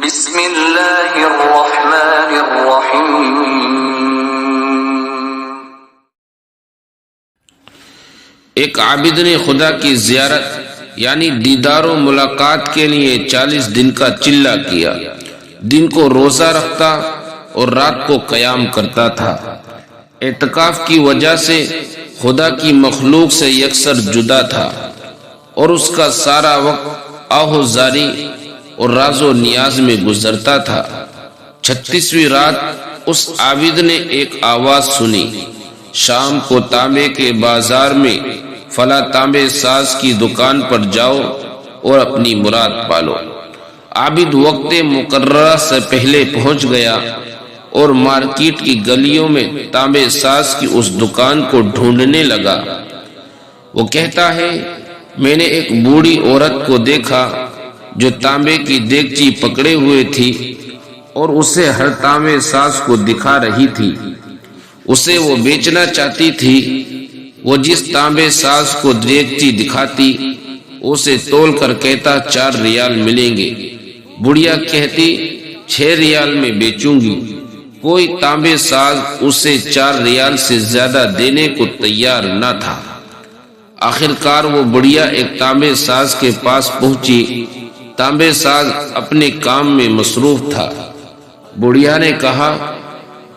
بسم اللہ الرحمن الرحیم۔ ایک عابد نے خدا کی زیارت یعنی دیدار و ملاقات کے لیے 40 دن کا چلہ کیا۔ دن کو روزہ رکھتا اور رات کو قیام کرتا تھا۔ اعتکاف کی وجہ سے خدا کی مخلوق سے یکسر جدا تھا اور اس کا سارا وقت آہ و زاری اور راز و نیاز میں گزرتا تھا۔ 36ویں رات اس عابد نے ایک آواز سنی، شام کو تانبے کے بازار میں فلاں تانبے ساز کی دکان پر جاؤ اور اپنی مراد پالو۔ عابد وقت مقررہ سے پہلے پہنچ گیا اور مارکیٹ کی گلیوں میں تانبے ساز کی اس دکان کو ڈھونڈنے لگا۔ وہ کہتا ہے، میں نے ایک بوڑھی عورت کو دیکھا جو تانبے کی دیگچی پکڑے ہوئے تھی اور اسے ہر تانبے ساز کو دکھا رہی تھی۔ اسے وہ بیچنا چاہتی تھی۔ وہ جس تانبے ساز کو دیگچی دکھاتی اسے تول کر کہتا 4 ریال ملیں گے۔ بڑھیا کہتی 6 ریال میں بیچوں گی۔ کوئی تانبے ساز اسے 4 ریال سے زیادہ دینے کو تیار نہ تھا۔ آخرکار وہ بڑھیا ایک تانبے ساز کے پاس پہنچی۔ تانبے ساز اپنے کام میں مصروف تھا۔ بڑھیا نے کہا،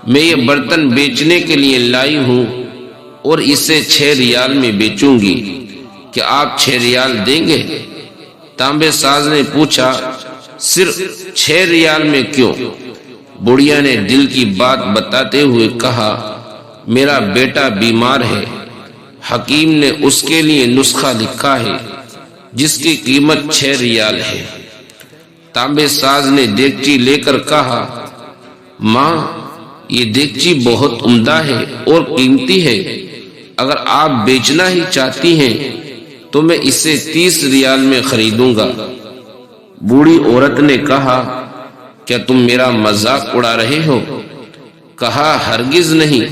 میں یہ برتن بیچنے کے لیے لائی ہوں اور اسے 6 ریال میں بیچوں گی، کیا آپ 6 ریال دیں گے؟ تانبے ساز نے پوچھا، صرف 6 ریال میں کیوں؟ بڑھیا نے دل کی بات بتاتے ہوئے کہا، میرا بیٹا بیمار ہے، حکیم نے اس کے لیے نسخہ لکھا ہے جس کی قیمت 6 ریال ہے۔ تانبے ساز نے دیگچی لے کر کہا، ماں یہ دیگچی بہت عمدہ ہے اور قیمتی ہے، اگر آپ بیچنا ہی چاہتی ہیں تو میں اسے 30 ریال میں خریدوں گا۔ بوڑھی عورت نے کہا، کیا تم میرا مذاق اڑا رہے ہو؟ کہا، ہرگز نہیں،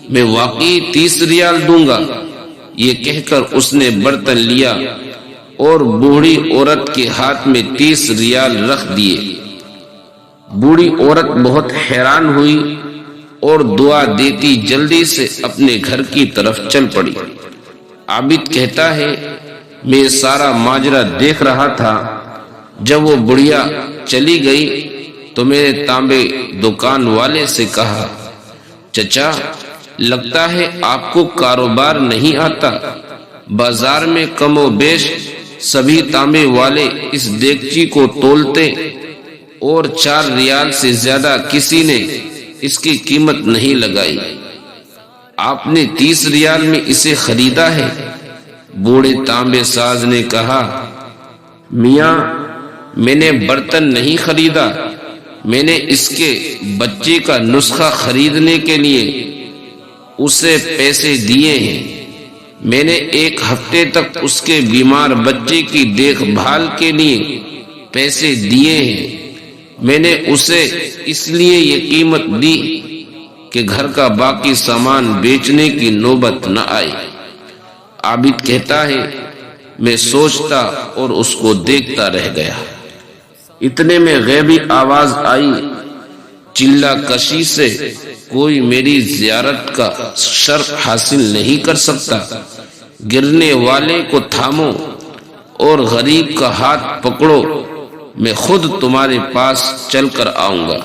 میں واقعی 30 ریال دوں گا۔ یہ کہہ کر اس نے برتن لیا اور بوڑھی عورت کے ہاتھ میں 30 ریال رکھ دیے۔ بوڑھی عورت بہت حیران ہوئی اور دعا دیتی جلدی سے اپنے گھر کی طرف چل پڑی۔ عابد کہتا ہے، میں یہ سارا ماجرا دیکھ رہا تھا۔ جب وہ بڑھیا چلی گئی تو میں نے تانبے دکان والے سے کہا، چچا لگتا ہے آپ کو کاروبار نہیں آتا۔ بازار میں کم و بیش سبھی تانبے والے اس دیگچی کو تولتے اور 4 ریال سے زیادہ کسی نے اس کی قیمت نہیں لگائی، آپ نے 30 ریال میں اسے خریدا ہے۔ بوڑھے تانبے ساز نے کہا، میاں میں نے برتن نہیں خریدا، میں نے اس کے بچے کا نسخہ خریدنے کے لیے اسے پیسے دیے ہیں۔ میں نے 1 ہفتے تک اس کے بیمار بچے کی دیکھ بھال کے لیے پیسے دیے ہیں۔ میں نے اسے اس لیے یہ قیمت دی کہ گھر کا باقی سامان بیچنے کی نوبت نہ آئے۔ عابد کہتا ہے، میں سوچتا اور اس کو دیکھتا رہ گیا۔ اتنے میں غیبی آواز آئی، چلہ کشی سے کوئی میری زیارت کا شرف حاصل نہیں کر سکتا۔ گرنے والے کو تھامو اور غریب کا ہاتھ پکڑو، میں خود تمہارے پاس چل کر آؤں گا۔